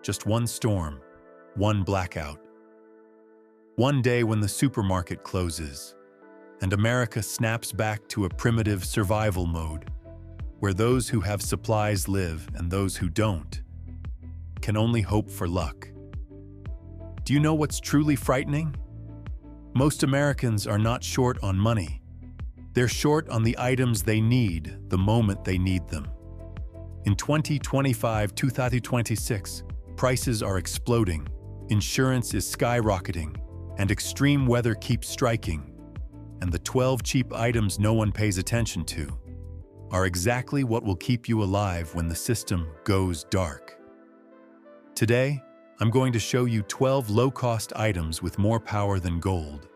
just one storm, one blackout. One day when the supermarket closes, and America snaps back to a primitive survival mode, where those who have supplies live and those who don't can only hope for luck. Do you know what's truly frightening? Most Americans are not short on money. They're short on the items they need the moment they need them. In 2025-2026, prices are exploding, insurance is skyrocketing, and extreme weather keeps striking. And the 12 cheap items no one pays attention to are exactly what will keep you alive when the system goes dark. Today, I'm going to show you 12 low-cost items with more power than gold.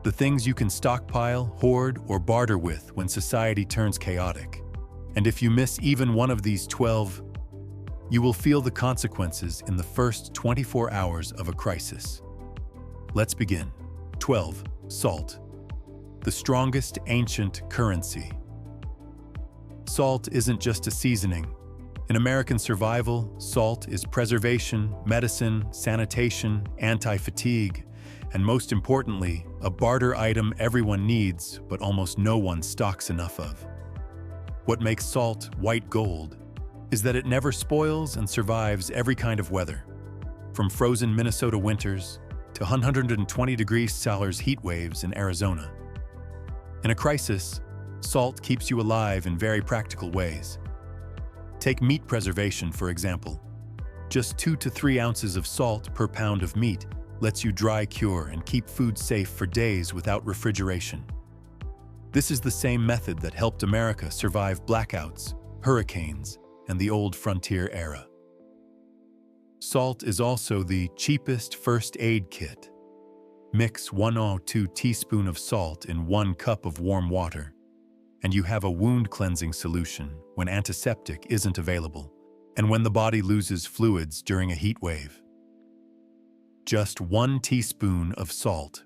The things you can stockpile, hoard, or barter with when society turns chaotic. And if you miss even one of these 12, you will feel the consequences in the first 24 hours of a crisis. Let's begin. 12. Salt. The strongest ancient currency. Salt isn't just a seasoning. In American survival, salt is preservation, medicine, sanitation, anti-fatigue, and most importantly, a barter item everyone needs but almost no one stocks enough of. What makes salt white gold is that it never spoils and survives every kind of weather, from frozen Minnesota winters to 120 degrees Celsius heat waves in Arizona. In a crisis, salt keeps you alive in very practical ways. Take meat preservation, for example. Just 2 to 3 ounces of salt per pound of meat lets you dry cure and keep food safe for days without refrigeration. This is the same method that helped America survive blackouts, hurricanes, and the old frontier era. Salt is also the cheapest first aid kit. Mix 1 or 2 teaspoons of salt in 1 cup of warm water, and you have a wound cleansing solution when antiseptic isn't available, and when the body loses fluids during a heat wave. Just 1 teaspoon of salt.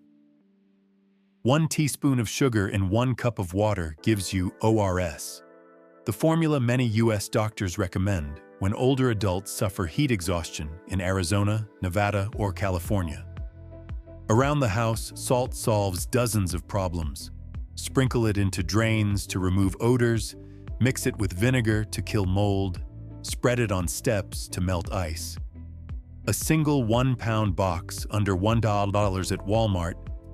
1 teaspoon of sugar in 1 cup of water gives you ORS, the formula many US doctors recommend when older adults suffer heat exhaustion in Arizona, Nevada, or California. Around the house, salt solves dozens of problems. Sprinkle it into drains to remove odors, mix it with vinegar to kill mold, spread it on steps to melt ice. A single 1-pound box under $1 at Walmart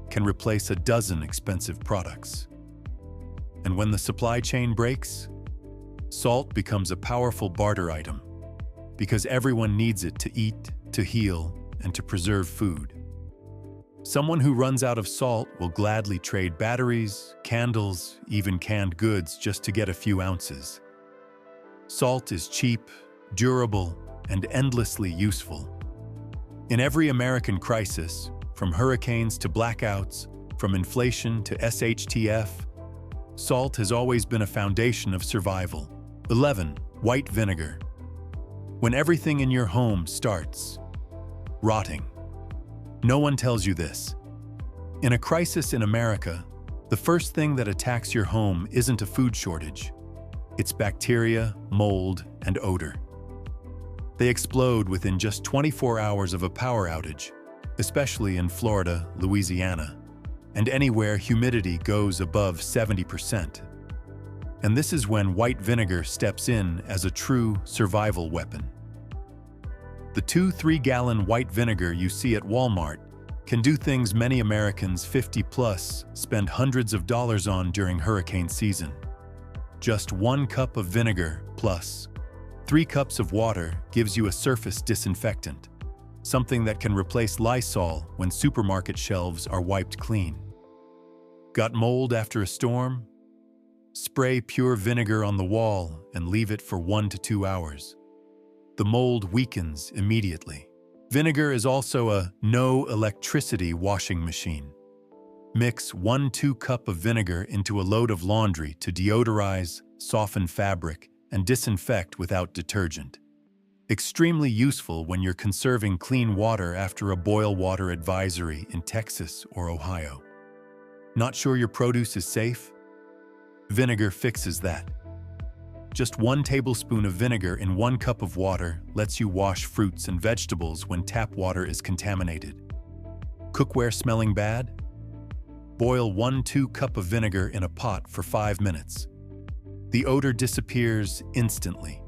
can replace a dozen expensive products. And when the supply chain breaks, salt becomes a powerful barter item, because everyone needs it to eat, to heal, and to preserve food. Someone who runs out of salt will gladly trade batteries, candles, even canned goods just to get a few ounces. Salt is cheap, durable, and endlessly useful. In every American crisis, from hurricanes to blackouts, from inflation to SHTF, salt has always been a foundation of survival. 11. White vinegar. When everything in your home starts rotting. No one tells you this. In a crisis in America, the first thing that attacks your home isn't a food shortage. It's bacteria, mold, and odor. They explode within just 24 hours of a power outage, especially in Florida, Louisiana, and anywhere humidity goes above 70%. And this is when white vinegar steps in as a true survival weapon. The 2-3-gallon white vinegar you see at Walmart can do things many Americans 50+ spend hundreds of dollars on during hurricane season. Just 1 cup of vinegar plus 3 cups of water gives you a surface disinfectant, something that can replace Lysol when supermarket shelves are wiped clean. Got mold after a storm? Spray pure vinegar on the wall and leave it for 1 to 2 hours. The mold weakens immediately. Vinegar is also a no-electricity washing machine. Mix 1-2 cup of vinegar into a load of laundry to deodorize, soften fabric, and disinfect without detergent. Extremely useful when you're conserving clean water after a boil water advisory in Texas or Ohio. Not sure your produce is safe? Vinegar fixes that. Just 1 tablespoon of vinegar in 1 cup of water lets you wash fruits and vegetables when tap water is contaminated. Cookware smelling bad? Boil 1-2 cup of vinegar in a pot for 5 minutes. The odor disappears instantly.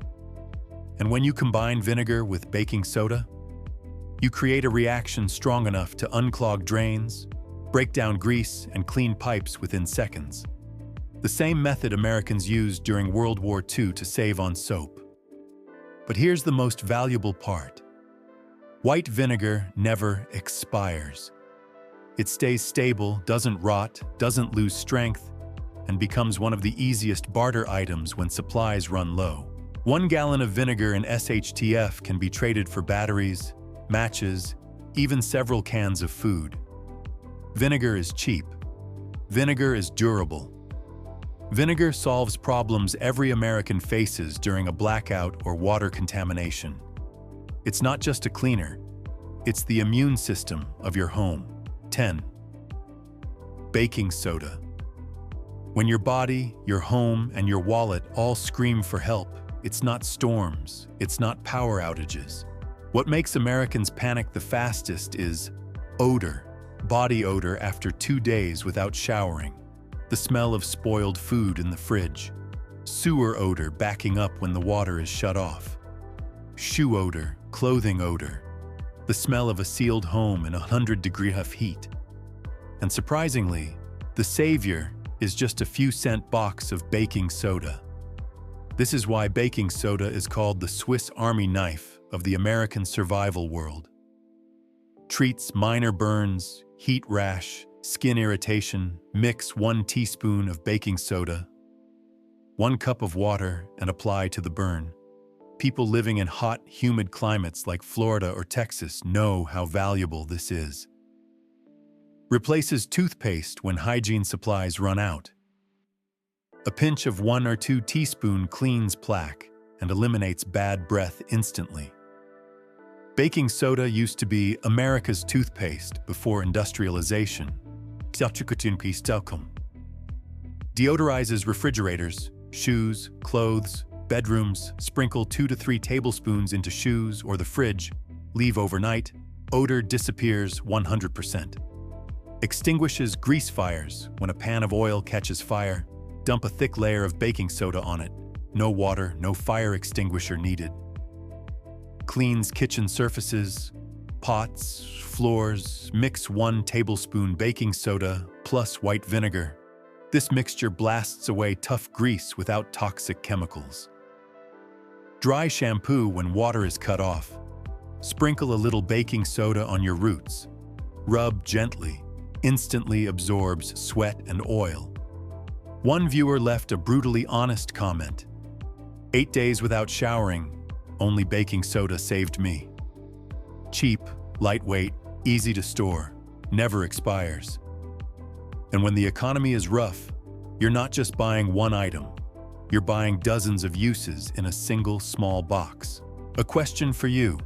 And when you combine vinegar with baking soda, you create a reaction strong enough to unclog drains, break down grease, and clean pipes within seconds. The same method Americans used during World War II to save on soap. But here's the most valuable part. White vinegar never expires. It stays stable, doesn't rot, doesn't lose strength, and becomes one of the easiest barter items when supplies run low. 1 gallon of vinegar in SHTF can be traded for batteries, matches, even several cans of food. Vinegar is cheap. Vinegar is durable. Vinegar solves problems every American faces during a blackout or water contamination. It's not just a cleaner, it's the immune system of your home. 10. Baking soda. When your body, your home, and your wallet all scream for help, it's not storms, it's not power outages. What makes Americans panic the fastest is odor. Body odor after 2 days without showering. The smell of spoiled food in the fridge. Sewer odor backing up when the water is shut off. Shoe odor, clothing odor. The smell of a sealed home in 100-degree heat. And surprisingly, the savior is just a few cent box of baking soda. This is why baking soda is called the Swiss Army knife of the American survival world. Treats minor burns, heat rash, skin irritation. Mix 1 teaspoon of baking soda, 1 cup of water, and apply to the burn. People living in hot, humid climates like Florida or Texas know how valuable this is. Replaces toothpaste when hygiene supplies run out. A pinch of 1 or 2 teaspoons cleans plaque and eliminates bad breath instantly. Baking soda used to be America's toothpaste before industrialization. Deodorizes refrigerators, shoes, clothes, bedrooms. Sprinkle 2 to 3 tablespoons into shoes or the fridge. Leave overnight. Odor disappears 100%. Extinguishes grease fires. When a pan of oil catches fire, dump a thick layer of baking soda on it. No water, no fire extinguisher needed. Cleans kitchen surfaces, pots, floors. Mix 1 tablespoon baking soda plus white vinegar. This mixture blasts away tough grease without toxic chemicals. Dry shampoo when water is cut off. Sprinkle a little baking soda on your roots. Rub gently. Instantly absorbs sweat and oil. One viewer left a brutally honest comment. 8 days without showering, only baking soda saved me. Cheap, lightweight, easy to store, never expires. And when the economy is rough, you're not just buying 1 item, you're buying dozens of uses in a single small box. A question for you.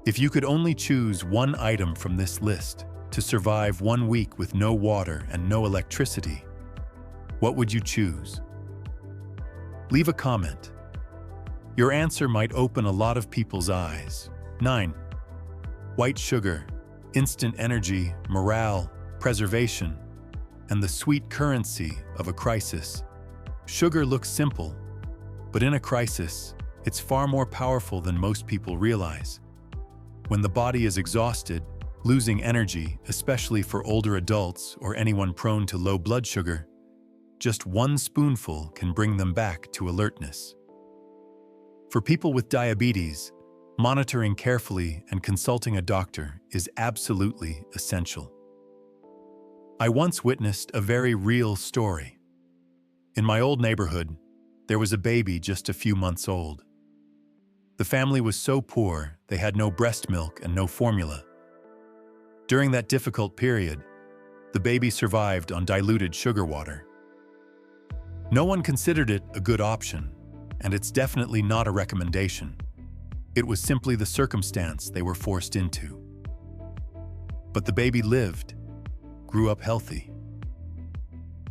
If you could only choose 1 item from this list to survive 1 week with no water and no electricity, what would you choose? Leave a comment. Your answer might open a lot of people's eyes. 9. White sugar, instant energy, morale, preservation, and the sweet currency of a crisis. Sugar looks simple, but in a crisis, it's far more powerful than most people realize. When the body is exhausted, losing energy, especially for older adults or anyone prone to low blood sugar, just 1 spoonful can bring them back to alertness. For people with diabetes, monitoring carefully and consulting a doctor is absolutely essential. I once witnessed a very real story. In my old neighborhood, there was a baby just a few months old. The family was so poor, they had no breast milk and no formula. During that difficult period, the baby survived on diluted sugar water. No one considered it a good option, and it's definitely not a recommendation. It was simply the circumstance they were forced into. But the baby lived, grew up healthy.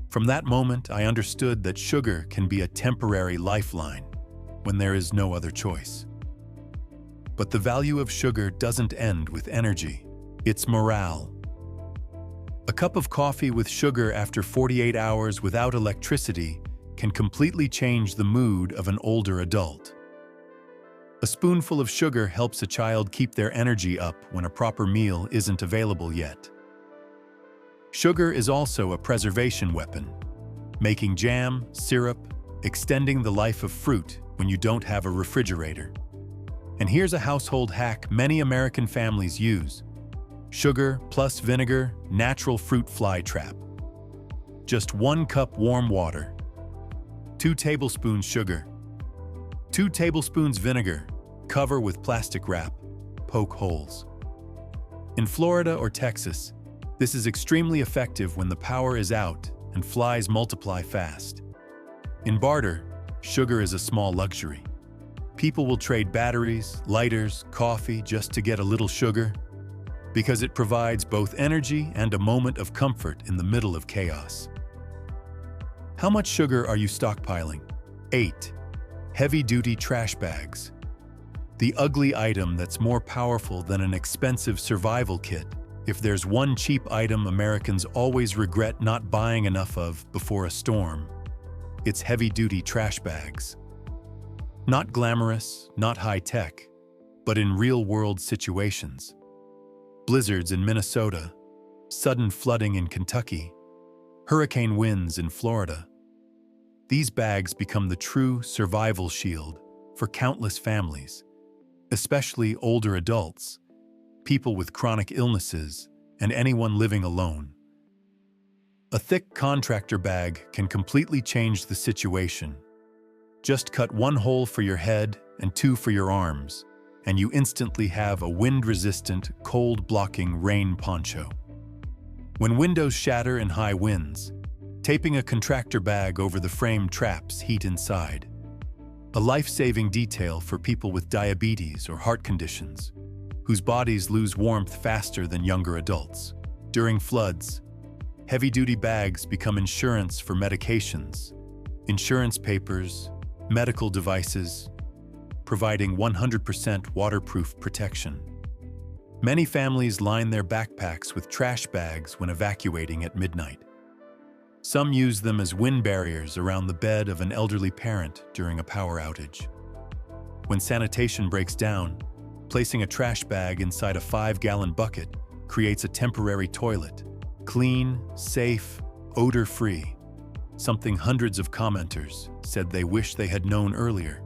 From that moment, I understood that sugar can be a temporary lifeline when there is no other choice. But the value of sugar doesn't end with energy. It's morale. A cup of coffee with sugar after 48 hours without electricity can completely change the mood of an older adult. A spoonful of sugar helps a child keep their energy up when a proper meal isn't available yet. Sugar is also a preservation weapon, making jam, syrup, extending the life of fruit when you don't have a refrigerator. And here's a household hack many American families use: sugar plus vinegar, natural fruit fly trap. Just 1 cup warm water, 2 tablespoons sugar, 2 tablespoons vinegar, cover with plastic wrap, poke holes. In Florida or Texas, this is extremely effective when the power is out and flies multiply fast. In Barter, sugar is a small luxury. People will trade batteries, lighters, coffee just to get a little sugar, because it provides both energy and a moment of comfort in the middle of chaos. How much sugar are you stockpiling? 8. Heavy-duty trash bags. The ugly item that's more powerful than an expensive survival kit. If there's one cheap item Americans always regret not buying enough of before a storm, it's heavy-duty trash bags. Not glamorous, not high-tech, but in real-world situations. Blizzards in Minnesota, sudden flooding in Kentucky, hurricane winds in Florida. These bags become the true survival shield for countless families, especially older adults, people with chronic illnesses, and anyone living alone. A thick contractor bag can completely change the situation. Just cut 1 hole for your head and 2 for your arms, and you instantly have a wind-resistant, cold-blocking rain poncho. When windows shatter in high winds, taping a contractor bag over the frame traps heat inside. A life-saving detail for people with diabetes or heart conditions, whose bodies lose warmth faster than younger adults. During floods, heavy-duty bags become insurance for medications, insurance papers, medical devices, providing 100% waterproof protection. Many families line their backpacks with trash bags when evacuating at midnight. Some use them as wind barriers around the bed of an elderly parent during a power outage. When sanitation breaks down, placing a trash bag inside a 5-gallon bucket creates a temporary toilet, clean, safe, odor-free, something hundreds of commenters said they wish they had known earlier.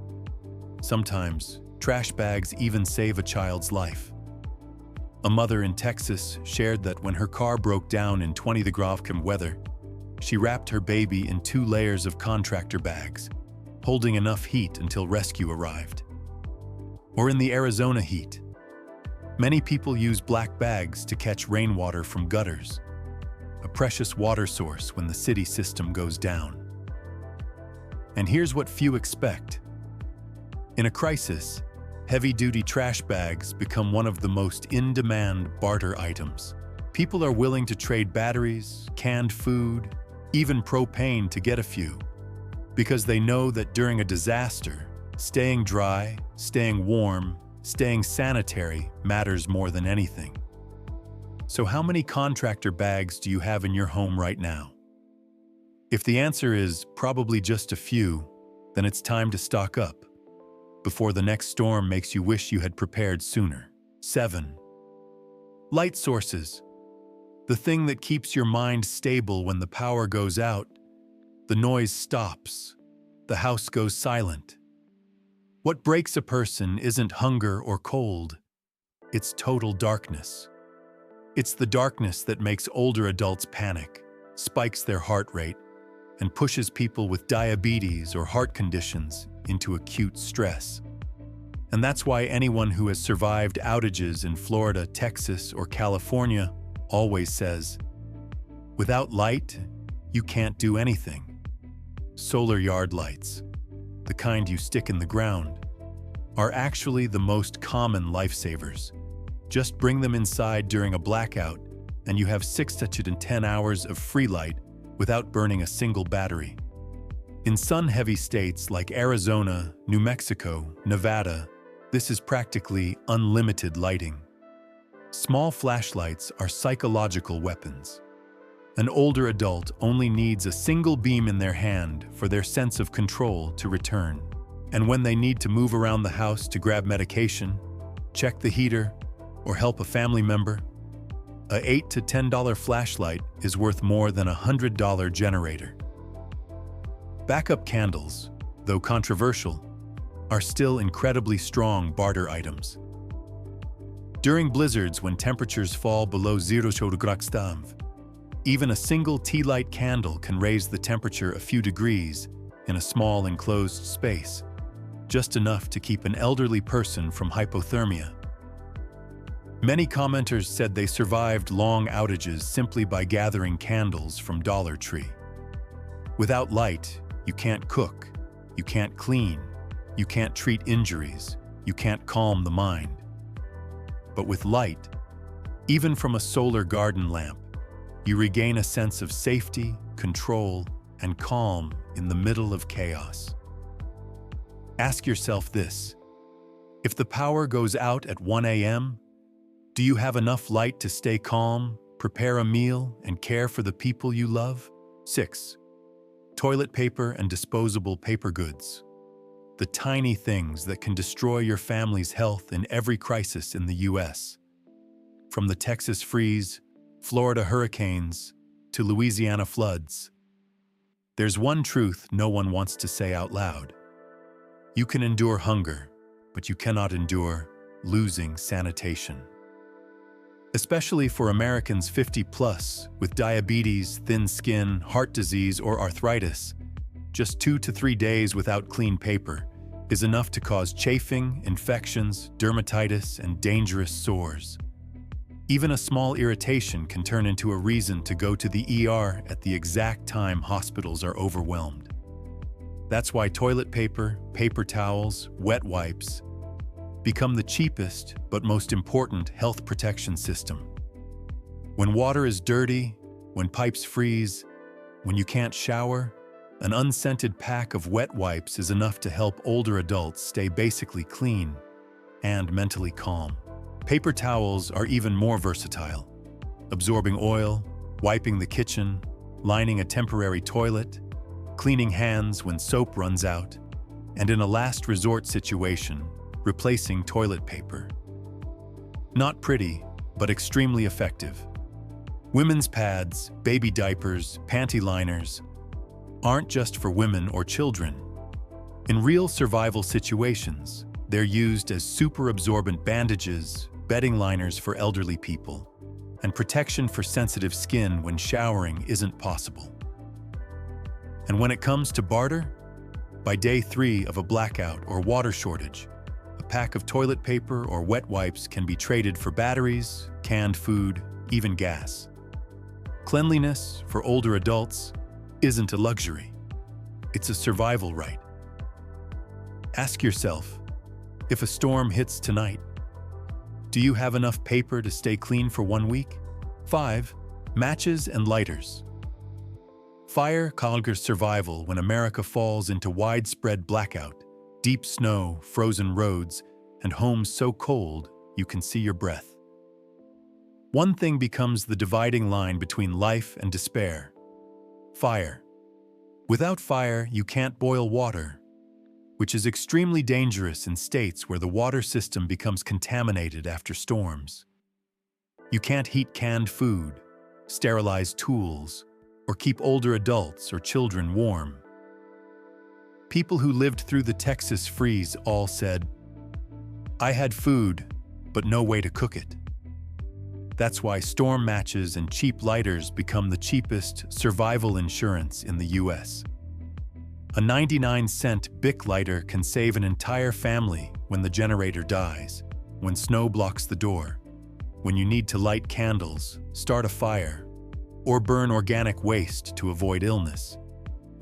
Sometimes, trash bags even save a child's life. A mother in Texas shared that when her car broke down in 20-degree weather, she wrapped her baby in 2 layers of contractor bags, holding enough heat until rescue arrived. Or in the Arizona heat, many people use black bags to catch rainwater from gutters, a precious water source when the city system goes down. And here's what few expect. In a crisis, heavy-duty trash bags become one of the most in-demand barter items. People are willing to trade batteries, canned food, even propane to get a few, because they know that during a disaster, staying dry, staying warm, staying sanitary matters more than anything. So how many contractor bags do you have in your home right now? If the answer is probably just a few, then it's time to stock up before the next storm makes you wish you had prepared sooner. 7. Light sources. The thing that keeps your mind stable when the power goes out, the noise stops, the house goes silent. What breaks a person isn't hunger or cold, it's total darkness. It's the darkness that makes older adults panic, spikes their heart rate, and pushes people with diabetes or heart conditions into acute stress. And that's why anyone who has survived outages in Florida, Texas, or California always says, without light, you can't do anything. Solar yard lights, the kind you stick in the ground, are actually the most common lifesavers. Just bring them inside during a blackout, and you have 6 to 10 hours of free light without burning a single battery. In sun-heavy states like Arizona, New Mexico, Nevada, this is practically unlimited lighting. Small flashlights are psychological weapons. An older adult only needs a single beam in their hand for their sense of control to return. And when they need to move around the house to grab medication, check the heater, or help a family member, a $8 to $10 flashlight is worth more than a $100 generator. Backup candles, though controversial, are still incredibly strong barter items. During blizzards when temperatures fall below 0 degrees, even a single tea light candle can raise the temperature a few degrees in a small enclosed space, just enough to keep an elderly person from hypothermia. Many commenters said they survived long outages simply by gathering candles from Dollar Tree. Without light, you can't cook, you can't clean, you can't treat injuries, you can't calm the mind. But with light, even from a solar garden lamp, you regain a sense of safety, control, and calm in the middle of chaos. Ask yourself this: if the power goes out at 1 a.m., do you have enough light to stay calm, prepare a meal, and care for the people you love? 6. Toilet paper and disposable paper goods. The tiny things that can destroy your family's health in every crisis in the U.S. From the Texas freeze, Florida hurricanes, to Louisiana floods. There's one truth no one wants to say out loud. You can endure hunger, but you cannot endure losing sanitation. Especially for Americans 50+ with diabetes, thin skin, heart disease, or arthritis, just 2 to 3 days without clean paper is enough to cause chafing, infections, dermatitis, and dangerous sores. Even a small irritation can turn into a reason to go to the ER at the exact time hospitals are overwhelmed. That's why toilet paper, paper towels, wet wipes become the cheapest but most important health protection system. When water is dirty, when pipes freeze, when you can't shower, an unscented pack of wet wipes is enough to help older adults stay basically clean and mentally calm. Paper towels are even more versatile, absorbing oil, wiping the kitchen, lining a temporary toilet, cleaning hands when soap runs out, and in a last resort situation, replacing toilet paper. Not pretty, but extremely effective. Women's pads, baby diapers, panty liners aren't just for women or children. In real survival situations, they're used as super absorbent bandages, bedding liners for elderly people, and protection for sensitive skin when showering isn't possible. And when it comes to barter, by day 3 of a blackout or water shortage, a pack of toilet paper or wet wipes can be traded for batteries, canned food, even gas. Cleanliness, for older adults, isn't a luxury. It's a survival right. Ask yourself, if a storm hits tonight, do you have enough paper to stay clean for 1 week? 5. Matches and lighters. Fire conquers survival when America falls into widespread blackout, deep snow, frozen roads, and homes so cold you can see your breath. One thing becomes the dividing line between life and despair: fire. Without fire, you can't boil water, which is extremely dangerous in states where the water system becomes contaminated after storms. You can't heat canned food, sterilize tools, or keep older adults or children warm. People who lived through the Texas freeze all said, "I had food, but no way to cook it." That's why storm matches and cheap lighters become the cheapest survival insurance in the US. A 99-cent Bic lighter can save an entire family when the generator dies, when snow blocks the door, when you need to light candles, start a fire, or burn organic waste to avoid illness.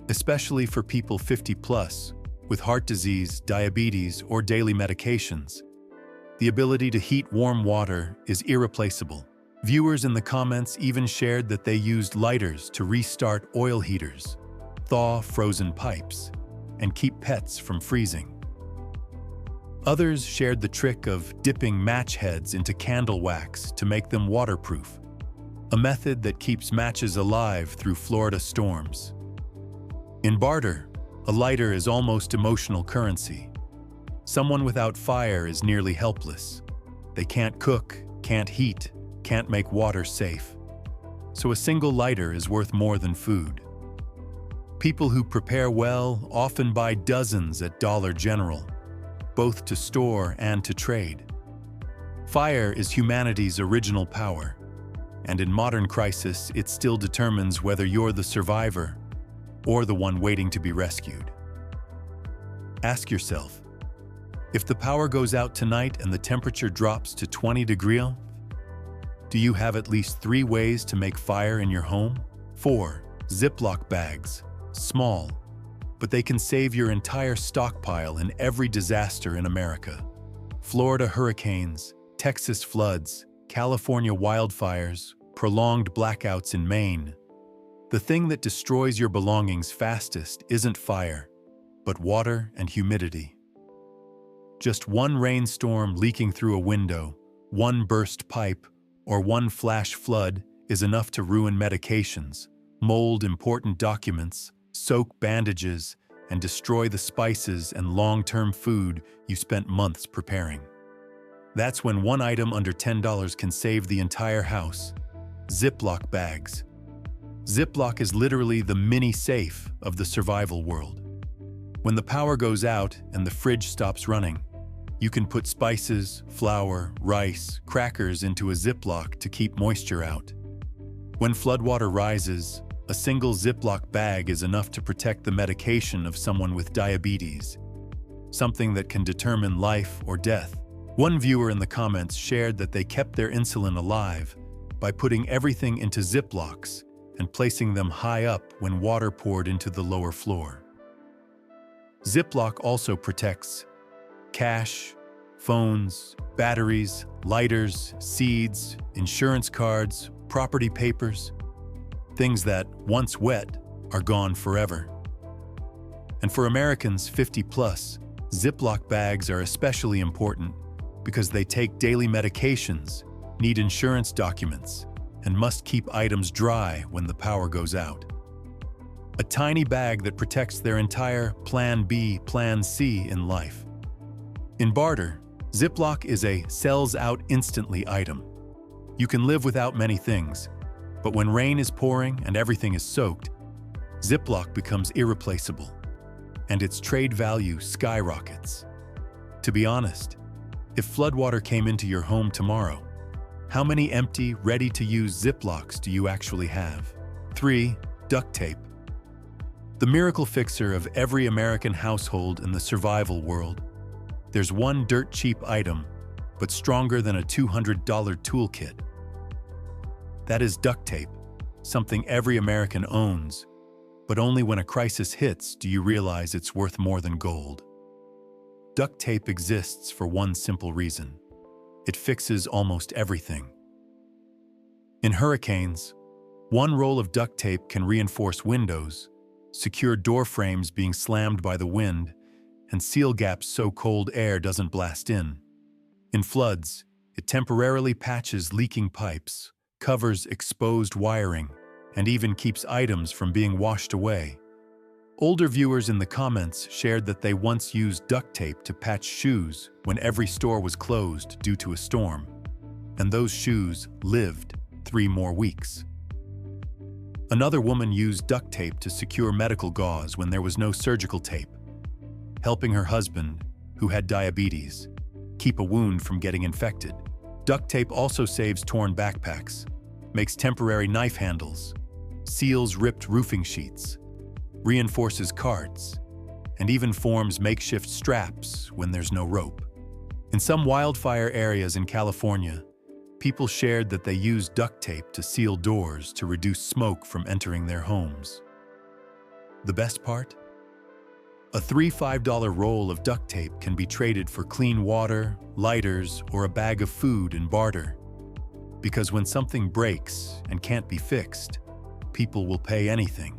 Especially for people 50+ with heart disease, diabetes, or daily medications, the ability to heat warm water is irreplaceable. Viewers in the comments even shared that they used lighters to restart oil heaters, thaw frozen pipes, and keep pets from freezing. Others shared the trick of dipping match heads into candle wax to make them waterproof, a method that keeps matches alive through Florida storms. In Barter, a lighter is almost emotional currency. Someone without fire is nearly helpless. They can't cook, can't heat, can't make water safe. So a single lighter is worth more than food. People who prepare well often buy dozens at Dollar General, both to store and to trade. Fire is humanity's original power, and in modern crisis, it still determines whether you're the survivor or the one waiting to be rescued. Ask yourself, if the power goes out tonight and the temperature drops to 20 degrees, do you have at least 3 ways to make fire in your home? 4. Ziploc bags. Small, but they can save your entire stockpile in every disaster in America. Florida hurricanes, Texas floods, California wildfires, prolonged blackouts in Maine. The thing that destroys your belongings fastest isn't fire, but water and humidity. Just one rainstorm leaking through a window, one burst pipe, or one flash flood is enough to ruin medications, mold important documents, soak bandages, and destroy the spices and long-term food you spent months preparing. That's when one item under $10 can save the entire house. Ziploc bags. Ziploc is literally the mini safe of the survival world. When the power goes out and the fridge stops running, you can put spices, flour, rice, crackers into a Ziploc to keep moisture out. When floodwater rises, a single Ziploc bag is enough to protect the medication of someone with diabetes, something that can determine life or death. One viewer in the comments shared that they kept their insulin alive by putting everything into Ziplocs and placing them high up when water poured into the lower floor. Ziploc also protects cash, phones, batteries, lighters, seeds, insurance cards, property papers, things that, once wet, are gone forever. And for Americans 50+, Ziploc bags are especially important because they take daily medications, need insurance documents, and must keep items dry when the power goes out. A tiny bag that protects their entire Plan B, Plan C in life. In Barter, Ziploc is a sells-out-instantly item. You can live without many things, but when rain is pouring and everything is soaked, Ziploc becomes irreplaceable, and its trade value skyrockets. To be honest, if floodwater came into your home tomorrow, how many empty, ready-to-use Ziplocs do you actually have? 3. Duct tape. The miracle fixer of every American household in the survival world. There's one dirt-cheap item, but stronger than a $200 toolkit. That is duct tape, something every American owns, but only when a crisis hits do you realize it's worth more than gold. Duct tape exists for one simple reason. It fixes almost everything. In hurricanes, one roll of duct tape can reinforce windows, secure door frames being slammed by the wind, and seal gaps so cold air doesn't blast in. In floods, it temporarily patches leaking pipes, covers exposed wiring, and even keeps items from being washed away. Older viewers in the comments shared that they once used duct tape to patch shoes when every store was closed due to a storm, and those shoes lived 3 more weeks. Another woman used duct tape to secure medical gauze when there was no surgical tape, helping her husband, who had diabetes, keep a wound from getting infected. Duct tape also saves torn backpacks, makes temporary knife handles, seals ripped roofing sheets, reinforces carts, and even forms makeshift straps when there's no rope. In some wildfire areas in California, people shared that they used duct tape to seal doors to reduce smoke from entering their homes. The best part? A $3-5 roll of duct tape can be traded for clean water, lighters, or a bag of food in Barter. Because when something breaks and can't be fixed, people will pay anything.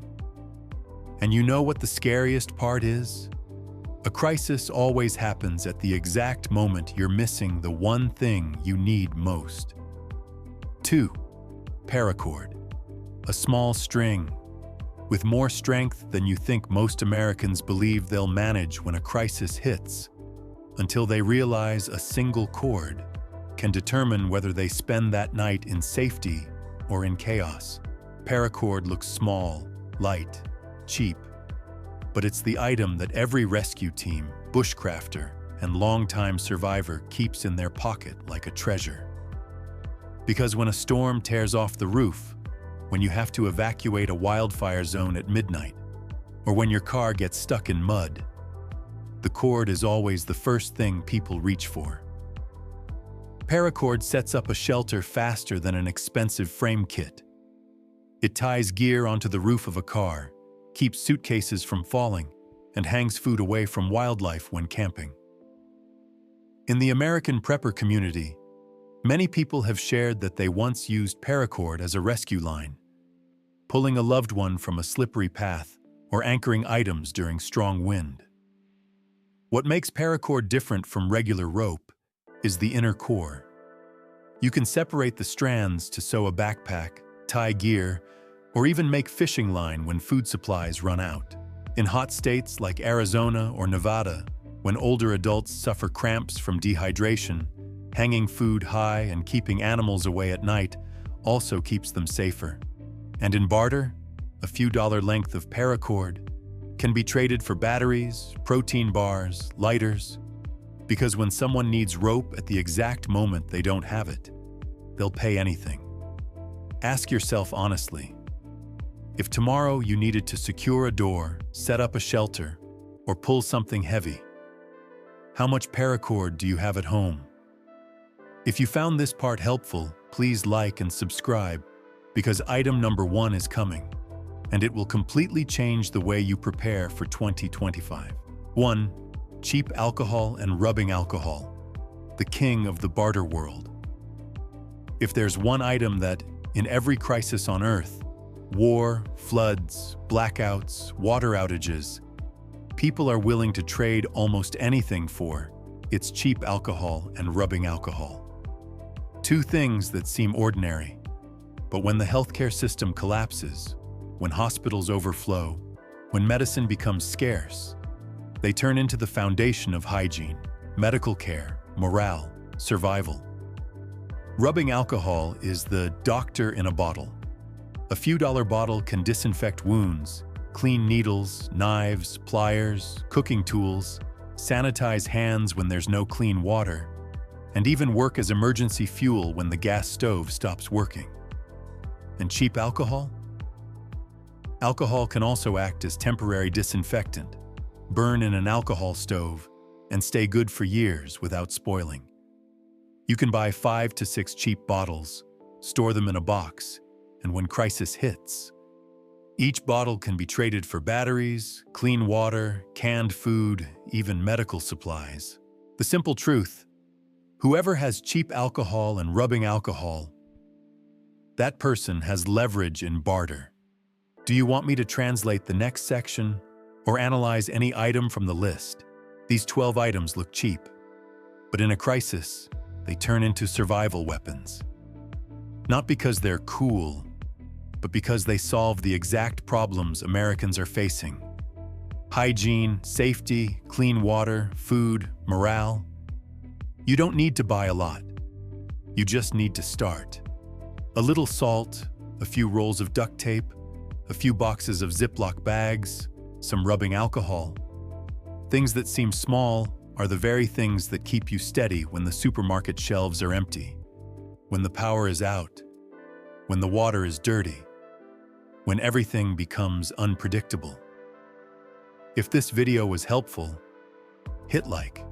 And you know what the scariest part is? A crisis always happens at the exact moment you're missing the one thing you need most. 2. Paracord. A small string with more strength than you think most Americans believe they'll manage when a crisis hits, until they realize a single cord can determine whether they spend that night in safety or in chaos. Paracord looks small, light, cheap, but it's the item that every rescue team, bushcrafter, and longtime survivor keeps in their pocket like a treasure. Because when a storm tears off the roof, when you have to evacuate a wildfire zone at midnight, or when your car gets stuck in mud, the cord is always the first thing people reach for. Paracord sets up a shelter faster than an expensive frame kit. It ties gear onto the roof of a car, keeps suitcases from falling, and hangs food away from wildlife when camping. In the American prepper community, many people have shared that they once used paracord as a rescue line, pulling a loved one from a slippery path or anchoring items during strong wind. What makes paracord different from regular rope is the inner core. You can separate the strands to sew a backpack, tie gear, or even make fishing line when food supplies run out. In hot states like Arizona or Nevada, when older adults suffer cramps from dehydration, hanging food high and keeping animals away at night also keeps them safer. And in barter, a few dollar length of paracord can be traded for batteries, protein bars, lighters, because when someone needs rope at the exact moment they don't have it, they'll pay anything. Ask yourself honestly, if tomorrow you needed to secure a door, set up a shelter, or pull something heavy, how much paracord do you have at home? If you found this part helpful, please like and subscribe, because item number 1 is coming, and it will completely change the way you prepare for 2025. 1. Cheap alcohol and rubbing alcohol, the king of the barter world. If there's one item that, in every crisis on Earth, war, floods, blackouts, water outages, people are willing to trade almost anything for, it's cheap alcohol and rubbing alcohol. 2 things that seem ordinary, but when the healthcare system collapses, when hospitals overflow, when medicine becomes scarce, they turn into the foundation of hygiene, medical care, morale, survival. Rubbing alcohol is the doctor in a bottle. A few dollar bottle can disinfect wounds, clean needles, knives, pliers, cooking tools, sanitize hands when there's no clean water, and even work as emergency fuel when the gas stove stops working. And cheap alcohol? Alcohol can also act as temporary disinfectant, burn in an alcohol stove, and stay good for years without spoiling. You can buy 5 to 6 cheap bottles, store them in a box, and when crisis hits, each bottle can be traded for batteries, clean water, canned food, even medical supplies. The simple truth: whoever has cheap alcohol and rubbing alcohol, that person has leverage in barter. Do you want me to translate the next section or analyze any item from the list? These 12 items look cheap, but in a crisis, they turn into survival weapons. Not because they're cool, but because they solve the exact problems Americans are facing. Hygiene, safety, clean water, food, morale. You don't need to buy a lot. You just need to start. A little salt, a few rolls of duct tape, a few boxes of Ziploc bags, some rubbing alcohol. Things that seem small are the very things that keep you steady when the supermarket shelves are empty, when the power is out, when the water is dirty, when everything becomes unpredictable. If this video was helpful, hit like,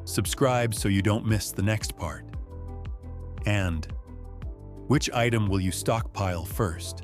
subscribe so you don't miss the next part. And which item will you stockpile first?